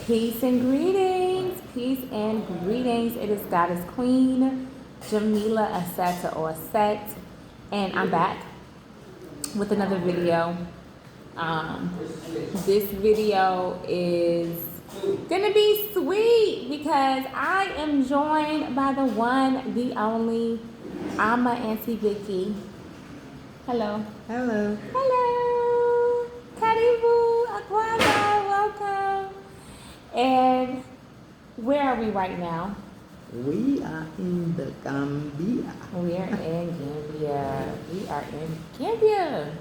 Peace and greetings. Peace and greetings. It is Goddess Queen, Jamila Aseta or Set, and I'm back with another video. This video is gonna be sweet because I am joined by the one, the only, Ama Auntie Vicky. Hello. Hello. Hello. Karibu, Aquana, welcome. And where are we right now? We are in the Gambia. We are in Gambia. We are in Gambia.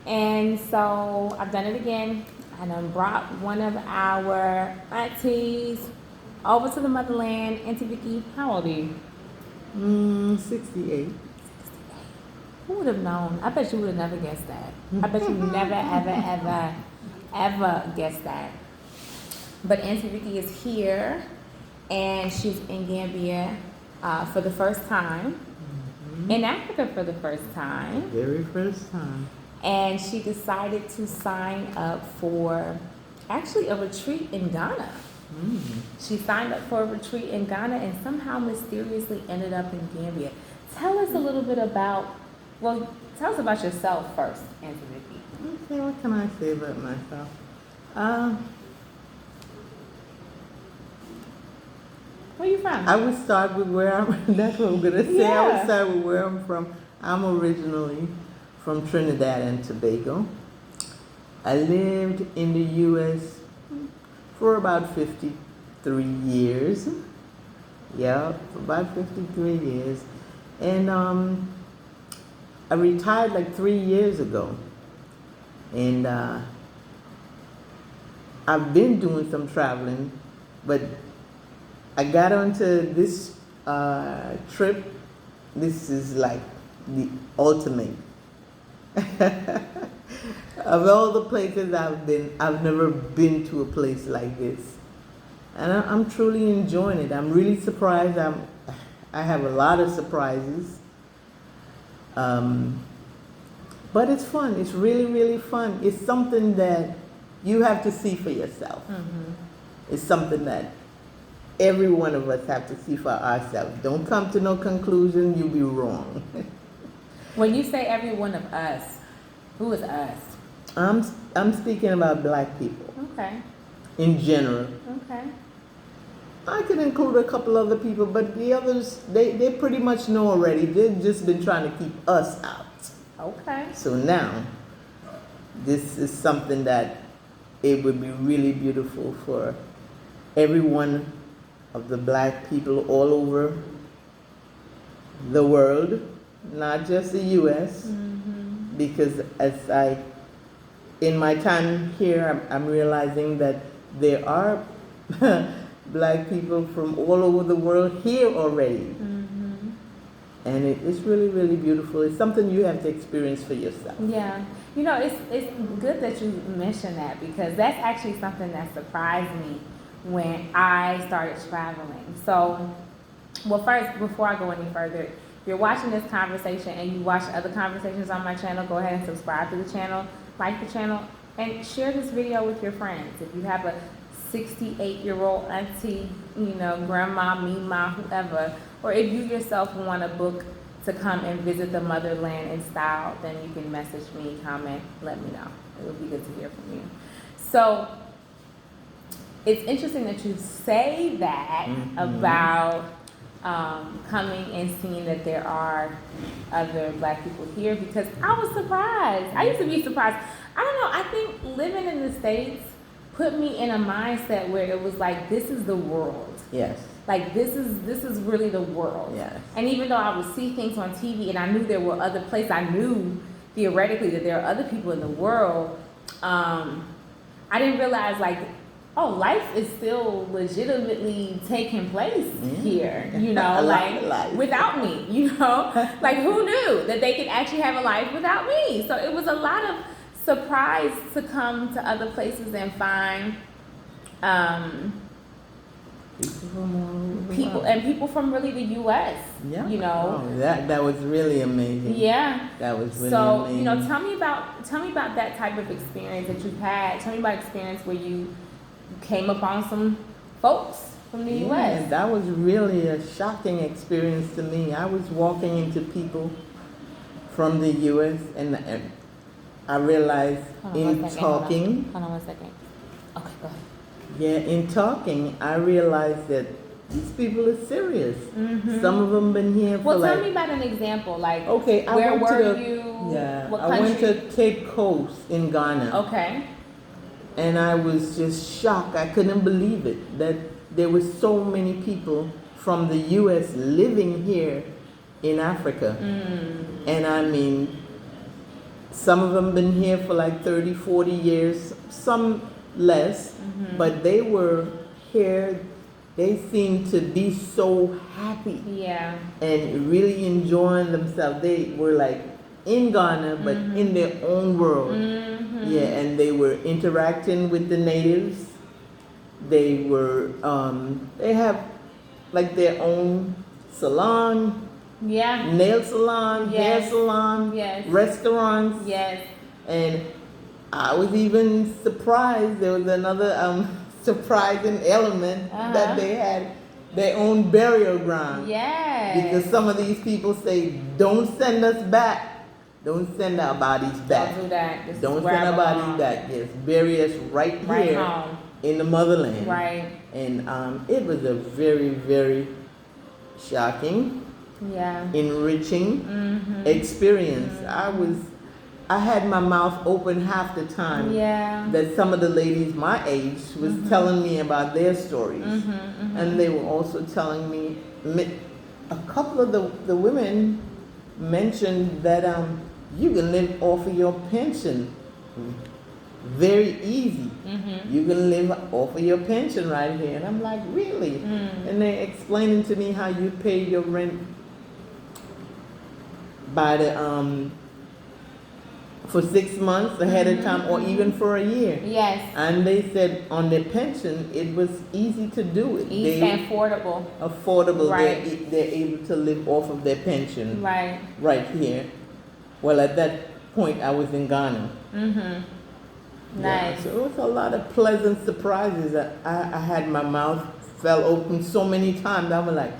And so I've done it again. I done brought one of our aunties over to the motherland. Auntie Vicky, how old are you? 68. Who would have known? I bet you would have never guessed that. I bet you never, ever guessed that. But Auntie Vicky is here, and she's in Gambia for the first time, in Africa for the first time. Very first time. And she decided to sign up for actually a retreat in Ghana. She signed up for a retreat in Ghana and somehow mysteriously ended up in Gambia. Tell us a little bit about, tell us about yourself first, Auntie Vicky. Okay, what can I say about myself? Where you from? I would start with where I'm, that's what I'm going to say. Yeah. I would start with where I'm from. I'm originally from Trinidad and Tobago. I lived in the U.S. for about 53 years. Yeah, for about 53 years. And I retired like 3 years ago. And I've been doing some traveling, but I got onto this trip. This is like the ultimate. Of all the places I've been, I've never been to a place like this. And I'm truly enjoying it. I'm really surprised. I have a lot of surprises. But it's fun. It's really, really fun. It's something that you have to see for yourself. It's something that every one of us have to see for ourselves. Don't come to no conclusion, you'll be wrong. When you say every one of us, who is us? I'm speaking about black people. Okay. In general. Okay. I could include a couple other people, but the others, they pretty much know already. They've just been trying to keep us out. Okay. So now, this is something that it would be really beautiful for every one of the black people all over the world, not just the U.S., because in my time here, I'm realizing that there are black people from all over the world here already. And it's really, really beautiful. It's something you have to experience for yourself. Yeah. You know, it's good that you mentioned that because that's actually something that surprised me when I started traveling. So, first, before I go any further, if you're watching this conversation and you watch other conversations on my channel, go ahead and subscribe to the channel, like the channel, and share this video with your friends. If you have a 68-year-old auntie, grandma, mima, whoever, or if you yourself want a book to come and visit the motherland in style, then you can message me, comment, let me know. It would be good to hear from you. So, it's interesting that you say that about coming and seeing that there are other black people here because I was surprised. I used to be surprised. I don't know, I think living in the States put me in a mindset where it was like, this is the world. Yes. Like, this is really the world. Yes. And even though I would see things on TV and I knew there were other places, I knew theoretically that there are other people in the world, I didn't realize, like, oh, life is still legitimately taking place here, like, without me, Like, who knew that they could actually have a life without me? So it was a lot of surprise to come to other places and find people from really the U.S. Yeah. Oh, that was really amazing. Yeah. That was really amazing. So tell me about that type of experience that you've had. Tell me about experience where you came upon some folks from the Yeah, U.S. that was really a shocking experience to me. I was walking into people from the U.S. and I realized Hold on in one second, talking, Hold on 1 second. Okay, go ahead. yeah, in talking, I realized that these people are serious. Mhm. Some of them been here for Well, tell like, me about an example. Like, okay, I where went were to the, you? yeah, What I country? went to Cape Coast in Ghana. Okay. And I was just shocked. I couldn't believe it that there were so many people from the U.S. living here in Africa. And I mean, some of them been here for like 30, 40 years, some less, but they were here. They seemed to be so happy Yeah. and really enjoying themselves. They were like in Ghana, but in their own world. Yeah, and they were interacting with the natives. They were, they have like their own salon, Yeah. nail salon, hair Yes. salon, Yes. restaurants. Yes. And I was even surprised. There was another surprising element that they had their own burial ground. Yes. Because some of these people say, don't send us back. Don't send our bodies back. Don't do that. This Don't is where send I our bodies belong. back. Yes, bury us right here home. in the motherland. Right. And it was a very, very shocking, Yeah. enriching experience. I had my mouth open half the time. Yeah. That some of the ladies my age was telling me about their stories. And they were also telling me, a couple of the women mentioned that you can live off of your pension very easy. You can live off of your pension right here. And I'm like, really? And they're explaining to me how you pay your rent by the for 6 months ahead of time, or even for a year. Yes. And they said on their pension, it was easy to do it. Easy and affordable. Affordable. Right. They're able to live off of their pension Right. right here. Well, at that point, I was in Ghana. Nice. Yeah, so it was a lot of pleasant surprises. I had my mouth fell open so many times. I was like,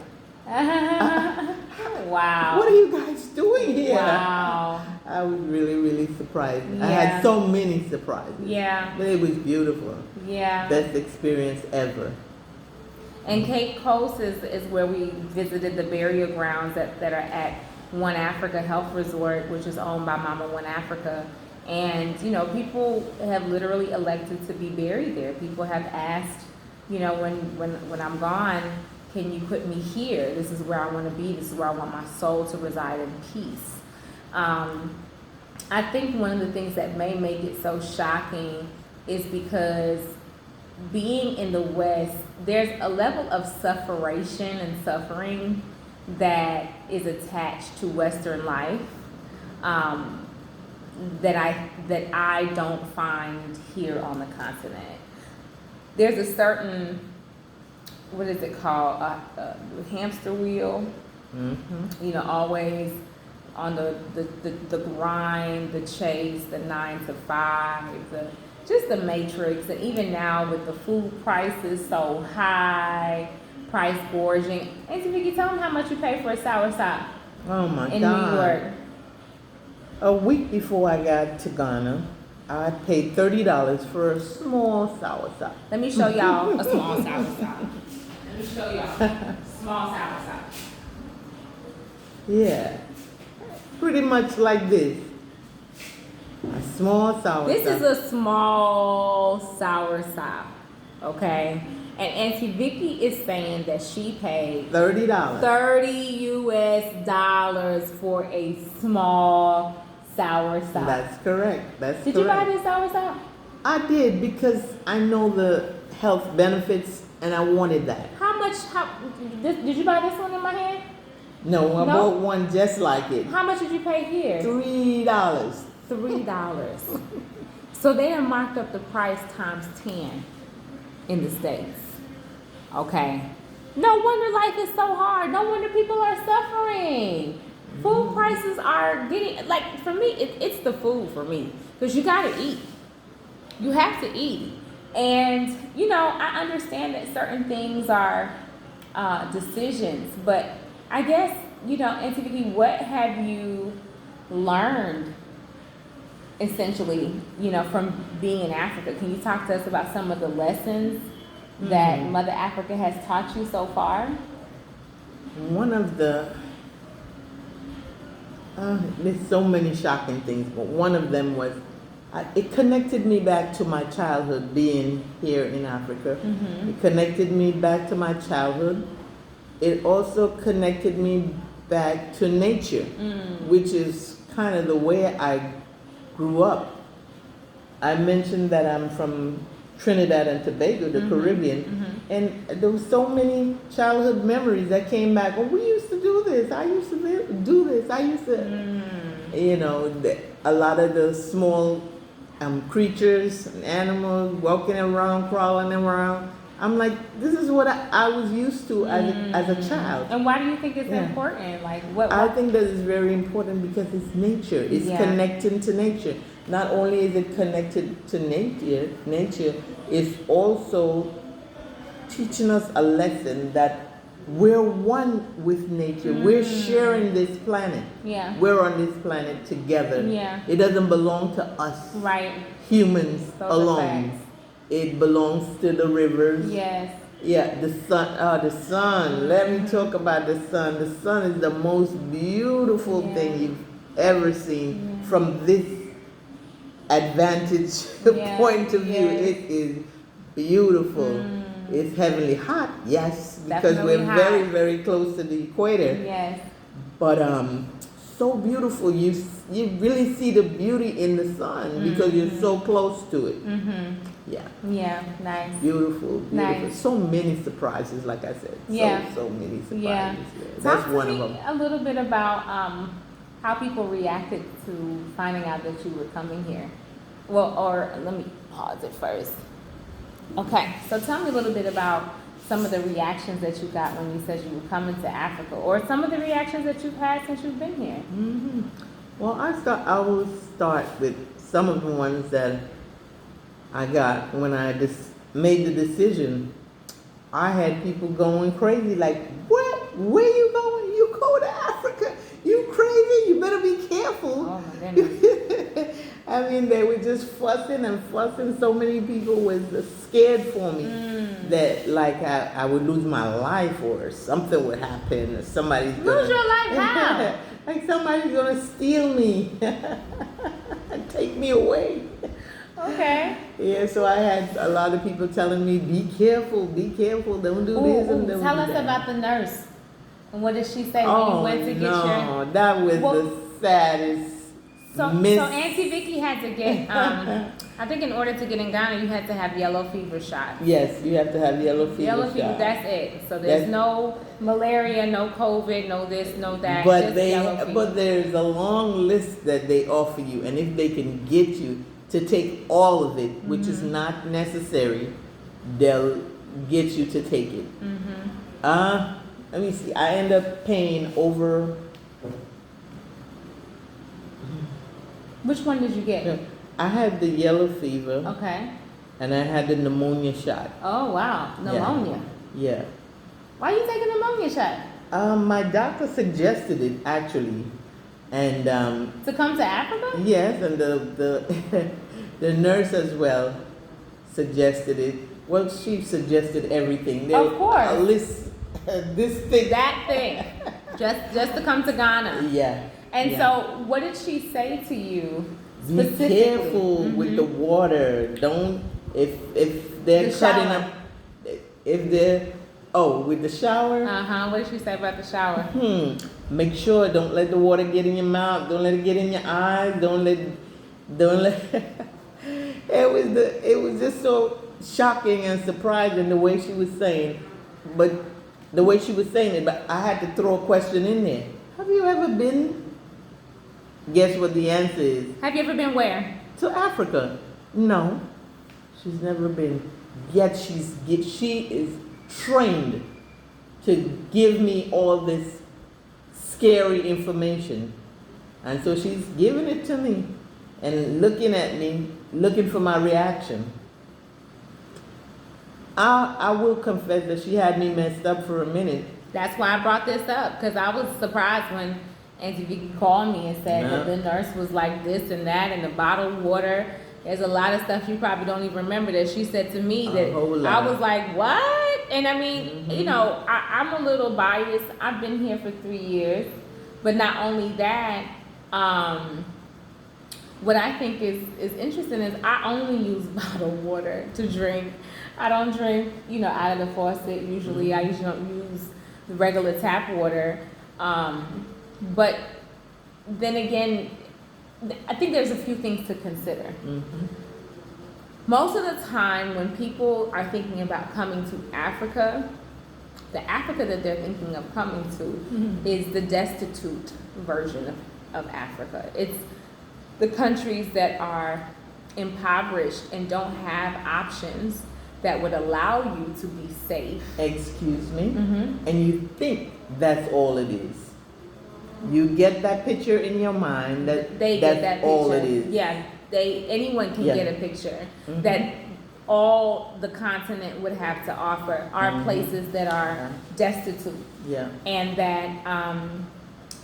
Wow. what are you guys doing here? Wow. I was really, really surprised. I Yeah. had so many surprises. Yeah. But it was beautiful. Yeah. Best experience ever. And Cape Coast is where we visited the burial grounds that are at One Africa Health Resort, which is owned by Mama One Africa. And, you know, people have literally elected to be buried there. People have asked, you know, when I'm gone, can you put me here? This is where I want to be. This is where I want my soul to reside in peace. I think one of the things that may make it so shocking is because being in the West, there's a level of sufferation and suffering that is attached to Western life that I don't find here on the continent. There's a certain, what is it called, hamster wheel. You know, always on the grind, the chase, the 9 to 5, just the matrix. And even now with the food prices so high, price gorging. Auntie Vicky, tell them how much you pay for a sour sop Oh my in God. New York. A week before I got to Ghana, I paid $30 for a small soursop. Let me show y'all a small sour sop. Let me show y'all small sour sop. Yeah, pretty much like this. A small soursop. This is a small sour sop, okay? And Auntie Vicky is saying that she paid $30. $30 for a small sour sop. That's correct. That's Did correct. you buy this sour sop? I did because I know the health benefits and I wanted that. How much? Did you buy this one in my hand? No, I bought one just like it. How much did you pay here? $3. $3. So they done marked up the price times 10 in the States. Okay. No wonder life is so hard. No wonder people are suffering. Food prices are getting, like, for me, it's the food for me. Because you got to eat. You have to eat. And, you know, I understand that certain things are decisions, but I guess, you know, Auntie Vicky, what have you learned essentially, you know, from being in Africa? Can you talk to us about some of the lessons that Mother Africa has taught you so far? One of the, there's so many shocking things, but one of them was, it connected me back to my childhood being here in Africa. It connected me back to my childhood. It also connected me back to nature, which is kind of the way I grew up. I mentioned that I'm from Trinidad and Tobago, the Caribbean, and there were so many childhood memories that came back. Oh, we used to do this. I used to do this. I used to, you know, a lot of the small creatures and animals walking around, crawling around. I'm like, this is what I was used to as a child. And why do you think it's important? Like, what? I think that is very important because it's nature. It's connecting to nature. Not only is it connected to nature, it's also teaching us a lesson that we're one with nature. We're sharing this planet. Yeah. We're on this planet together. Yeah. It doesn't belong to us. Right. Humans Those alone. It belongs to the rivers. Yes. Yeah, the sun. The sun. Let me talk about the sun. The sun is the most beautiful thing you've ever seen from this advantage point of view. It is beautiful. It's heavenly hot, yes, because Definitely we're hot. very, very close to the equator. Yes. But so beautiful. You really see the beauty in the sun because you're so close to it. Yeah. Yeah. Nice. Beautiful, beautiful. Nice. So many surprises, like I said. So many surprises. Yeah. That's Talk one to of me them. a little bit about how people reacted to finding out that you were coming here. Well, or let me pause it first. Okay, so tell me a little bit about some of the reactions that you got when you said you were coming to Africa, or some of the reactions that you've had since you've been here. Well, I will start with some of the ones that I got when I just made the decision. I had people going crazy, like, what? Where you going? You go to Africa? You crazy? You better be careful. Oh my goodness. I mean, they were just fussing and fussing. So many people was scared for me that, like, I would lose my life or something would happen or somebody's gonna Lose your life? How? like somebody's gonna steal me and take me away. Okay. Yeah, so I had a lot of people telling me, be careful, don't do this and don't Tell do us that. about the nurse. And what did she say when you went to get your... That was the saddest So Auntie Vicky had to get, I think in order to get in Ghana, you had to have yellow fever shots. Yes, you have to have yellow fever Yellow fever, shot. that's it. So there's no malaria, no COVID, no this, no that. But just yellow fever. but there's a long list that they offer you, and if they can get you to take all of it, which is not necessary, they'll get you to take it. Let me see. I end up paying over. Which one did you get? I had the yellow fever, Okay. and I had the pneumonia shot. Oh, wow. Pneumonia. Yeah. Why are you taking a pneumonia shot? My doctor suggested it actually, and To come to Africa? yes, and the the nurse as well suggested it. Well, she suggested everything. Of course. A list, this thing. That thing. just to come to Ghana. Yeah. And yeah. so, what did she say to you Be specifically? careful with the water. Don't if they're The cutting shower. up. If they're with the shower. What did she say about the shower? Make sure don't let the water get in your mouth. Don't let it get in your eyes. Don't let. It was just so shocking and surprising the way she was saying, but the way she was saying it. But I had to throw a question in there. Have you ever been? Guess what the answer is? Have you ever been where? To Africa. No, she's never been. Yet she is trained to give me all this scary information. And so she's giving it to me and looking at me, looking for my reaction. I will confess that she had me messed up for a minute. That's why I brought this up, because I was surprised when Auntie Vicky called me and said that the nurse was like this and that, and the bottled water. There's a lot of stuff you probably don't even remember that she said to me that I was like, what? And I mean, you know, I'm a little biased. I've been here for 3 years, but not only that, what I think is interesting is I only use bottled water to drink. I don't drink, you know, out of the faucet. Usually I usually don't use the regular tap water. But then again, I think there's a few things to consider. Most of the time when people are thinking about coming to Africa, the Africa that they're thinking of coming to is the destitute version of Africa. It's the countries that are impoverished and don't have options that would allow you to be safe. Excuse me? And you think that's all it is. You get that picture in your mind that They that's get that picture. all it is. Yeah, anyone can get a picture that all the continent would have to offer are places that are destitute. Yeah. And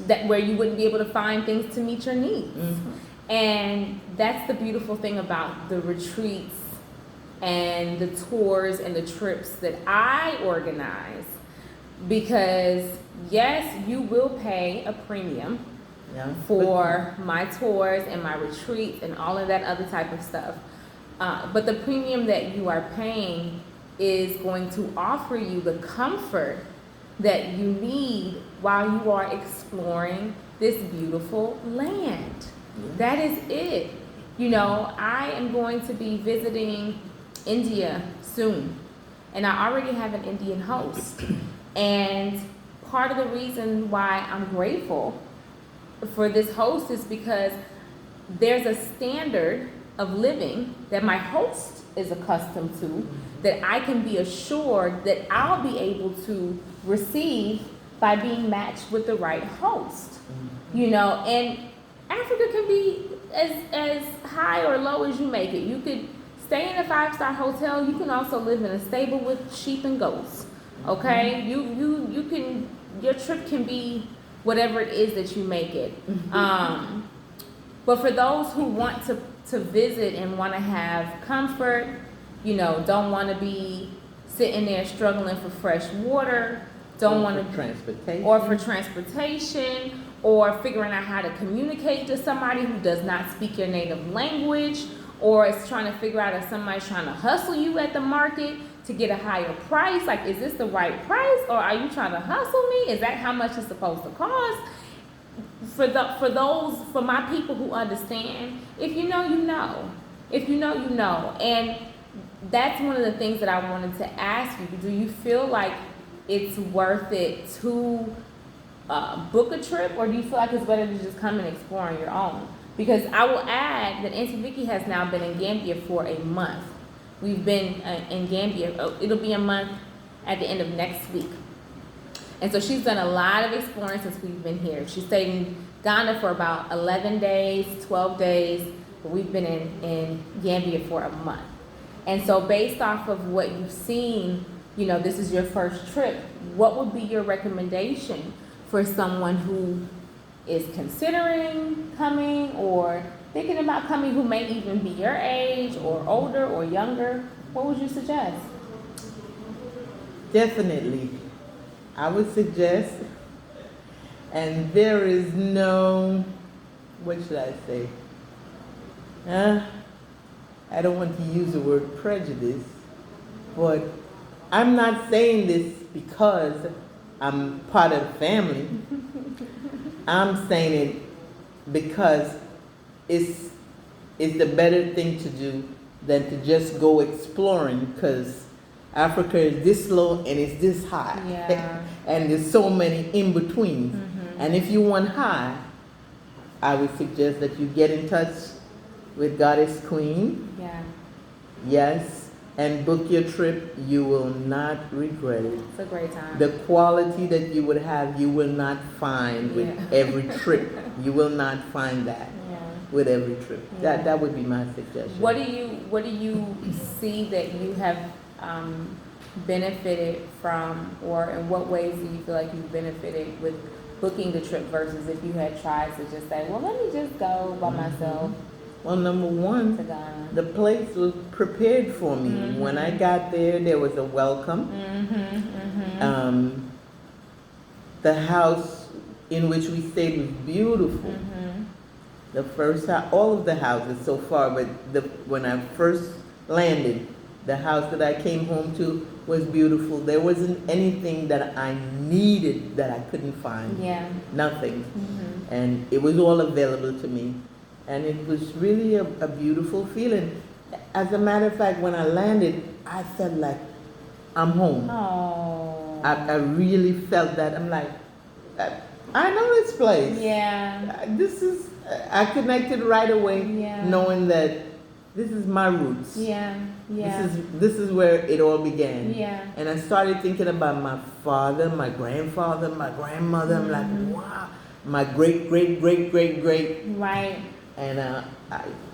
that where you wouldn't be able to find things to meet your needs. And that's the beautiful thing about the retreats and the tours and the trips that I organize, because yes, you will pay a premium for my tours and my retreats and all of that other type of stuff. But the premium that you are paying is going to offer you the comfort that you need while you are exploring this beautiful land. That is it. You know, I am going to be visiting India soon, and I already have an Indian host. And part of the reason why I'm grateful for this host is because there's a standard of living that my host is accustomed to that I can be assured that I'll be able to receive by being matched with the right host. You know, and Africa can be as high or low as you make it. You could stay in a 5-star hotel. You can also live in a stable with sheep and goats. Okay, you can, your trip can be whatever it is that you make it. But for those who want to visit and want to have comfort, you know, don't want to be sitting there struggling for fresh water, don't want to transportation, or for transportation, or figuring out how to communicate to somebody who does not speak your native language, or is trying to figure out if somebody's trying to hustle you at the market to get a higher price. Like, is this the right price, or are you trying to hustle me? Is that how much it's supposed to cost? For my people who understand, if you know, you know. If you know, you know. And that's one of the things that I wanted to ask you. Do you feel like it's worth it to book a trip, or do you feel like it's better to just come and explore on your own? Because I will add that Auntie Vicky has now been in Gambia for a month. We've been in Gambia, it'll be a month at the end of next week. And so she's done a lot of exploring since we've been here. She stayed in Ghana for about 11 days, 12 days, but we've been in Gambia for a month. And so based off of what you've seen, you know, this is your first trip, what would be your recommendation for someone who is considering coming or thinking about coming, who may even be your age or older or younger? What would you suggest? Definitely. I would suggest, and there is no, what should I say? I don't want to use the word prejudice, but I'm not saying this because I'm part of the family. I'm saying it because it's the better thing to do than to just go exploring, because Africa is this low and it's this high. Yeah. And there's so many in betweens. And if you want high, I would suggest that you get in touch with Goddess Queen. Yeah. Yes. And book your trip. You will not regret it. It's a great time. The quality that you would have, you will not find with every trip. You will not find that with every trip. That would be my suggestion. What do you see that you have benefited from, or in what ways do you feel like you benefited with booking the trip versus if you had tried to just say, well, let me just go by myself Well, number to one, Ghana? the place was prepared for me. When I got there was a welcome. The house in which we stayed was beautiful. The first house, all of the houses so far, but when I first landed, the house that I came home to was beautiful. There wasn't anything that I needed that I couldn't find. Yeah. Nothing. And it was all available to me. And it was really a beautiful feeling. As a matter of fact, when I landed, I felt like I'm home. Oh. I really felt that. I'm like, I know this place. Yeah. I connected right away, Yeah. knowing that this is my roots. Yeah. Yeah. This is where it all began. Yeah. And I started thinking about my father, my grandfather, my grandmother. I'm like, wow, my great, great, great, great, great. Right. And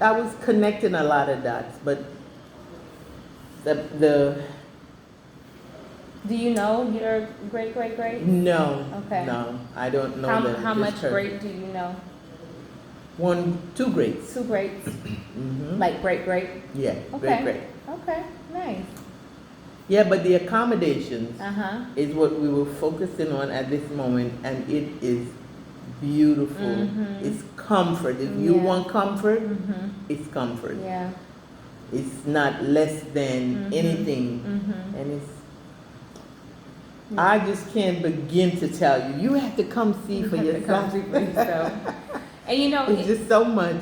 I was connecting a lot of dots, but the Do you know your great, great, great? no, Okay. no, I don't know them. How just much heard. great do you know? Two greats. Two greats. Mm-hmm. Like great, great? Yeah, Okay. great. Okay. Nice. Yeah, but the accommodations Uh-huh. is what we were focusing on at this moment, and it is beautiful. It's comfort. If you Yeah. want comfort, it's comfort. Yeah. It's not less than anything, and I just can't begin to tell you. You have to come see for yourself. And you know, It's just so much.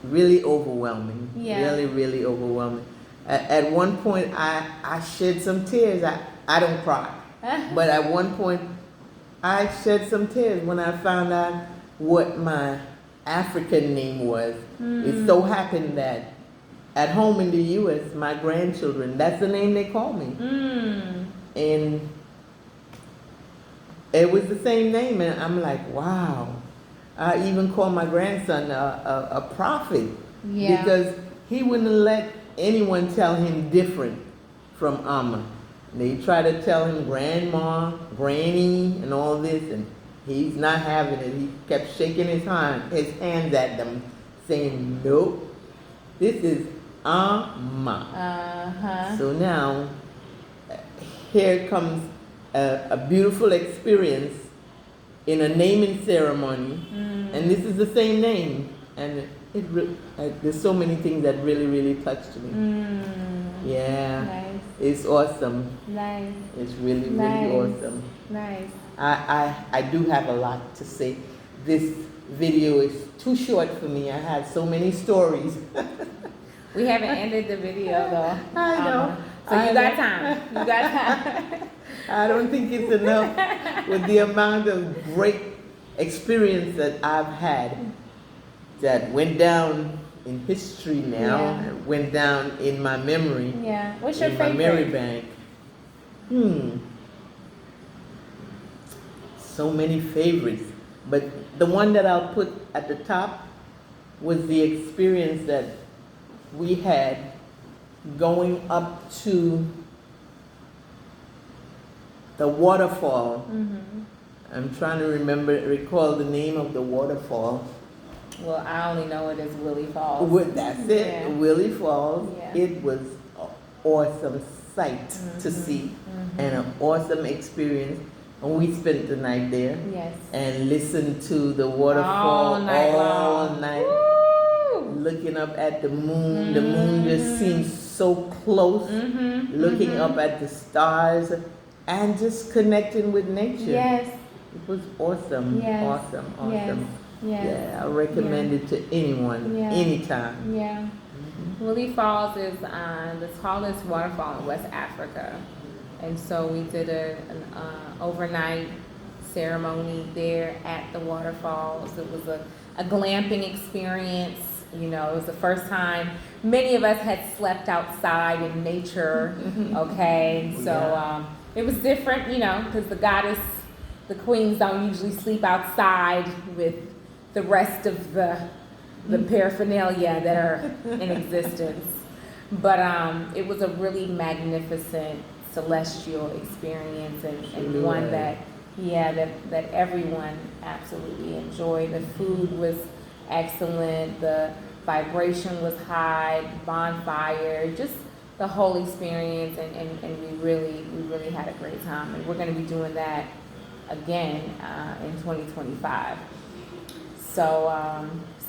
Really overwhelming. Yeah. Really, really overwhelming. At one point, I shed some tears. I don't cry. But at one point, I shed some tears when I found out what my African name was. It so happened that at home in the U.S., my grandchildren, that's the name they call me. And it was the same name, and I'm like, wow. I even called my grandson a prophet, Yeah. because he wouldn't let anyone tell him different from Ama. They try to tell him grandma, granny, and all this, and he's not having it. He kept shaking his hands at them, saying, nope, this is Ama. Uh-huh. So now, here comes a beautiful experience in a naming ceremony, and this is the same name, and there's so many things that really, really touched me. Yeah, Nice. it's awesome. Nice. It's really, really Nice. awesome. Nice. I do have a lot to say. This video is too short for me. I had so many stories. We haven't ended the video though. I know. So you got time. You got time. I don't think it's enough with the amount of great experience that I've had that went down in history now, Yeah. and went down in my memory, Yeah. What's your in my favorite? memory bank. So many favorites, but the one that I'll put at the top was the experience that we had going up to the waterfall. I'm trying to recall the name of the waterfall. Well, I only know it as Willie Falls. That's it, Yeah. Willie Falls. Yeah. It was an awesome sight to see, and an awesome experience. And we spent the night there Yes. and listened to the waterfall All night all long. night, Woo! looking up at the moon. The moon just seemed so close, looking up at the stars, and just connecting with nature. Yes. It was awesome, Yes. awesome. Yes. Yes. Yeah, I recommend it to anyone, Yeah. anytime. Yeah. Willie Falls is the tallest waterfall in West Africa. And so we did an overnight ceremony there at the waterfalls. It was a glamping experience. You know, it was the first time many of us had slept outside in nature. Okay, so it was different, you know, because the queens don't usually sleep outside with the rest of the paraphernalia that are in existence. But it was a really magnificent celestial experience, and one that, yeah, that everyone absolutely enjoyed. The food was excellent, the vibration was high, bonfire, just the whole experience, and we really had a great time. And we're going to be doing that again in 2025. So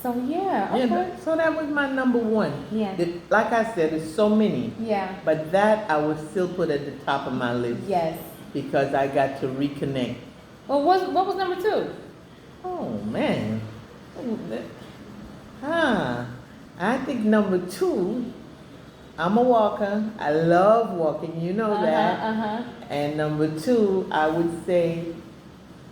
yeah, okay. Yeah, so that was my number one. Yeah. Like I said, there's so many. Yeah. But that I would still put at the top of my list. Yes. Because I got to reconnect. Well, what was number 2? Oh man. I think number 2, I'm a walker. I love walking, you know that. And number 2, I would say,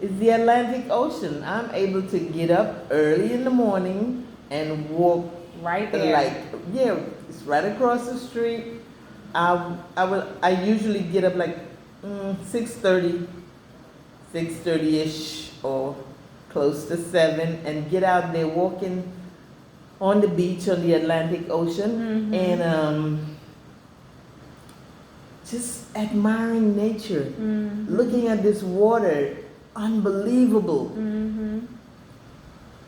is the Atlantic Ocean. I'm able to get up early in the morning and walk right there. It's right across the street. I usually get up like 6:30-ish or close to 7, and get out there walking on the beach on the Atlantic Ocean, and just admiring nature, looking at this water. Unbelievable.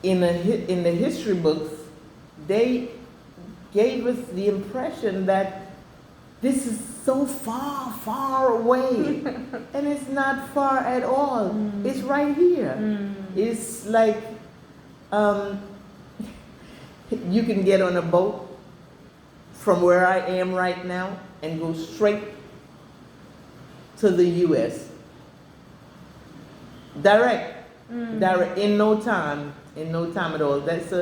In the history books, they gave us the impression that this is so far away, and it's not far at all. It's right here. It's like you can get on a boat from where I am right now and go straight to the U.S. Direct, in no time at all. That's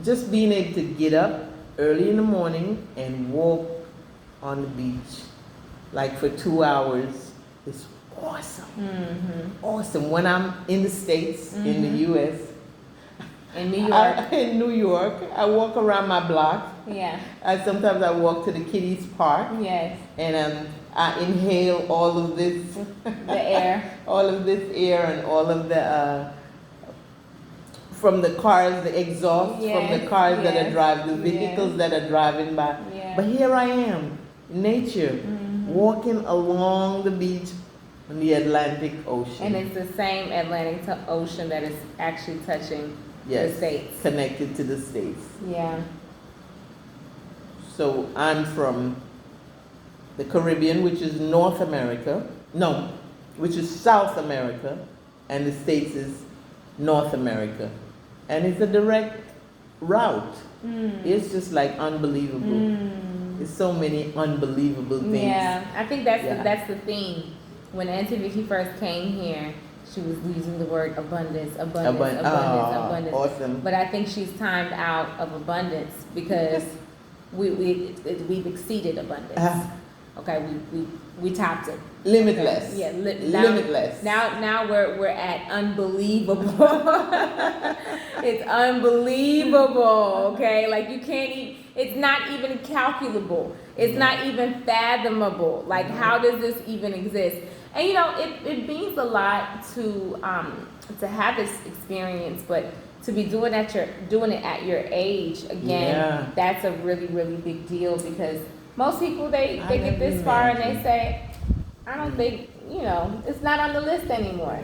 just being able to get up early in the morning and walk on the beach, like for 2 hours, is awesome. Awesome. When I'm in the States, in the U.S., in New York, I walk around my block. Yeah. Sometimes I walk to the kiddies park. Yes. And I inhale all of this, the air, all of this air, and all of the from the cars, the exhaust from the cars that are driving, the vehicles that are driving by. Yeah. But here I am, nature, walking along the beach on the Atlantic Ocean. And it's the same Atlantic Ocean that is actually touching the States. Connected to the States. Yeah. So I'm from the Caribbean, which is North America. No, which is South America, and the States is North America. And it's a direct route. It's just like unbelievable. There's so many unbelievable things. Yeah, I think that's the theme. When Auntie Vicky first came here, she was using the word abundance. Awesome. But I think she's timed out of abundance because we've exceeded abundance. Okay, we topped it. Limitless. Okay. Yeah, limitless. Now we're at unbelievable. It's unbelievable. Okay, like you can't. It's not even calculable. It's not even fathomable. Like how does this even exist? And you know, it means a lot to have this experience, but to be doing it at your age again, that's a really big deal, because most people they get this far and they say, I don't think, it's not on the list anymore.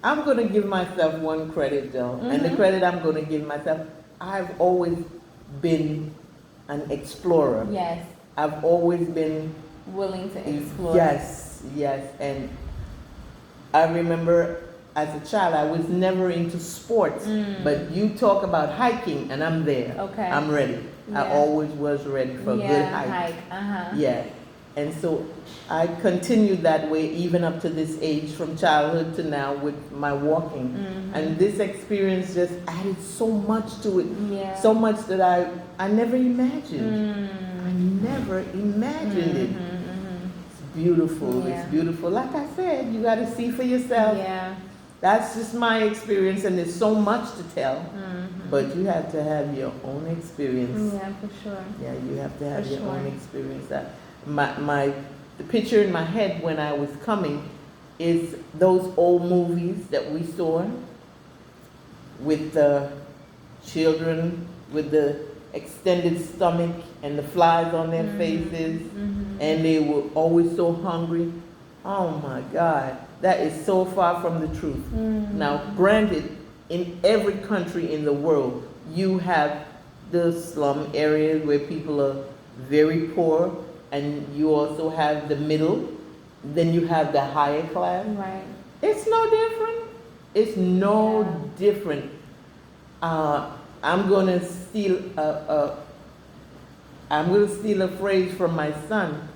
I'm going to give myself one credit though, and the credit I'm going to give myself, I've always been an explorer. Yes. I've always been willing to explore. Yes, and I remember as a child I was never into sports, but you talk about hiking and I'm there. Okay. I'm ready. Yeah. I always was ready for a good hike. Yeah. And so I continued that way even up to this age, from childhood to now, with my walking. And this experience just added so much to it. Yeah. So much that I never imagined. I never imagined it. It's beautiful. Yeah. It's beautiful. Like I said, you got to see for yourself. Yeah. That's just my experience, and there's so much to tell. But you have to have your own experience. Yeah, for sure. Yeah, you have to have your own experience. The picture in my head when I was coming is those old movies that we saw with the children, with the extended stomach and the flies on their faces, and they were always so hungry. Oh my God, that is so far from the truth. Now, granted, in every country in the world, you have the slum areas where people are very poor, and you also have the middle, then you have the higher class. Right. It's no different. It's no different. I'm gonna steal a phrase from my son.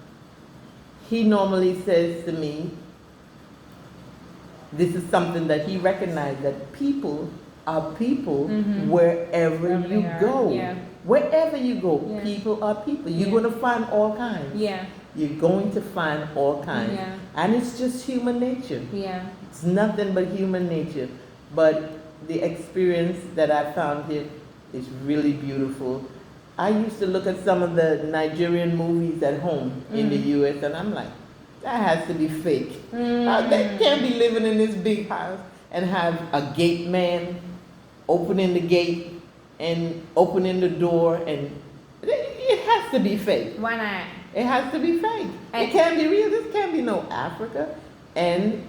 He normally says to me, this is something that he recognized, that people are people wherever you go. Yeah. Wherever you go, Yeah. people are people. You're going to find all kinds. Yeah. You're going to find all kinds. Yeah. And it's just human nature. Yeah. It's nothing but human nature. But the experience that I found here is really beautiful. I used to look at some of the Nigerian movies at home in the US, and I'm like, that has to be fake. They can't be living in this big house and have a gate man opening the gate and opening the door, and it has to be fake. Why not? It has to be fake. It can't be real. This can't be no Africa. And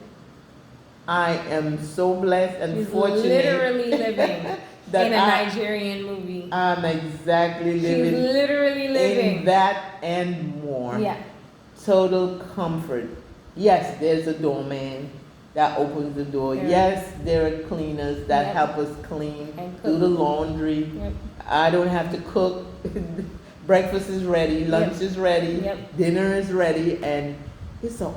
I am so blessed and She's fortunate. literally living that in a Nigerian movie. I'm exactly living She's literally living in that and more. Yeah. Total comfort. Yes, there's a doorman that opens the door. Yeah. Yes, there are cleaners that Yep. help us clean, And do the cook. laundry. Yep. I don't have to cook. Breakfast is ready, lunch is ready, Yep. dinner is ready, and it's an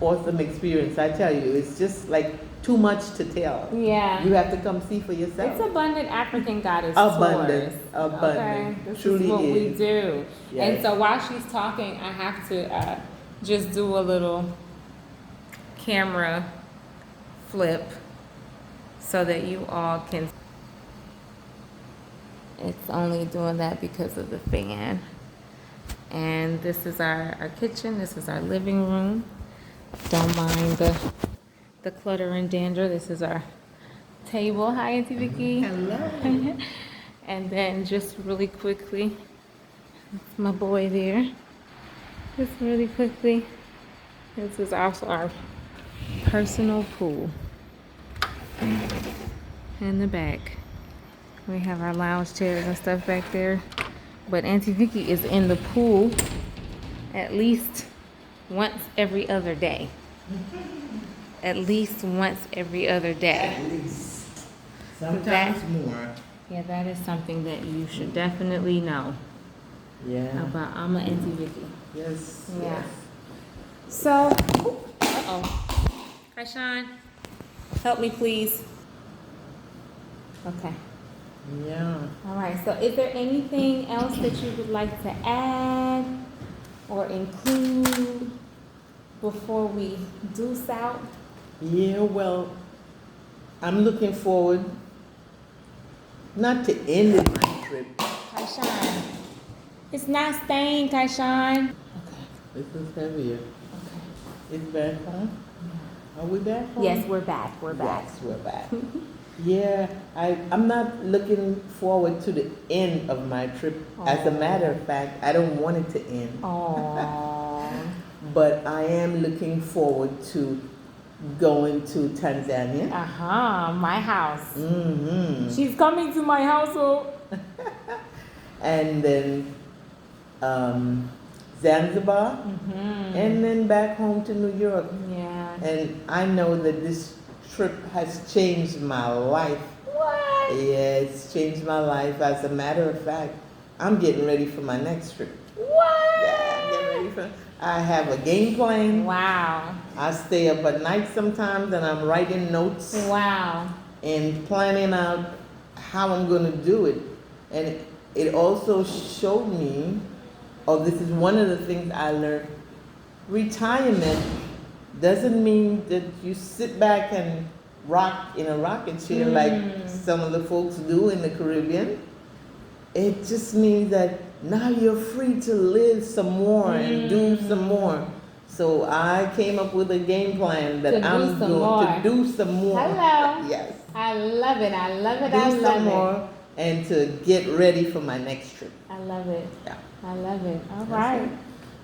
awesome experience. I tell you, it's just like too much to tell. Yeah. You have to come see for yourself. It's Abundant African Goddess Abundant, Tours. abundant. Okay? This Truly is what we is. do. Yes. And so while she's talking, I have to just do a little camera flip so that you all can. It's only doing that because of the fan. And this is our kitchen. This is our living room. Don't mind the clutter and dander. This is our table. Hi, Auntie Vicky. Hello. And then just really quickly, that's my boy there. Just really quickly, this is also our personal pool. In the back, we have our lounge chairs and stuff back there. But Auntie Vicky is in the pool at least once every other day. At least once every other day. At least. Sometimes more. Yeah, that is something that you should definitely know Yeah. about Ama Auntie Vicky. Yes. Yeah. Yes. So, Hi, Sean. Help me, please. Okay. Yeah. All right. So, is there anything else that you would like to add or include before we deuce out? Yeah, well, I'm looking forward not to ending my trip. Taishan. It's not staying, Taishan. Okay. This is heavier. Okay. It's back home? Are we back home? Yes, we're back. We're back. Yes, we're back. Yeah, I'm not looking forward to the end of my trip. As a matter of fact, I don't want it to end. Aww. But I am looking forward to going to Tanzania. My house. Mm-hmm. She's coming to my household. And then Zanzibar, and then back home to New York. Yeah. And I know that this trip has changed my life. What? Yeah, it's changed my life. As a matter of fact, I'm getting ready for my next trip. What? Yeah, I'm getting ready for. I have a game plan. Wow. I stay up at night sometimes, and I'm writing notes Wow. and planning out how I'm going to do it. And it also showed me, this is one of the things I learned, retirement doesn't mean that you sit back and rock in a rocket chair like some of the folks do in the Caribbean. It just means that now you're free to live some more and do some more. So I came up with a game plan that I'm going to do some more. Hello. Yes. I love it. I love it. Do I some love more. and to get ready for my next trip. I love it. Yeah. I love it. All That's right. it.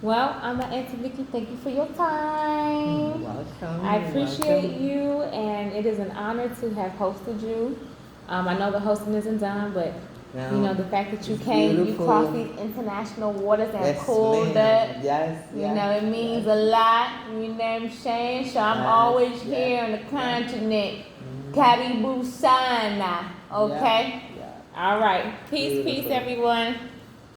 Well, Ama Auntie Vicky, thank you for your time. Welcome. I appreciate welcome. you, and it is an honor to have hosted you. I know the hosting isn't done, but No, you know the fact that you it's came, beautiful. you crossed these international waters and Yes, pulled ma'am. up. Yes, You yes, know, it means yes. a lot. You know what I'm saying? So I'm Yes, always yes, here on the yes. continent. Mhm. Karibu sana. Okay? Yeah, yeah. All right. Peace, peace, Beautiful. everyone.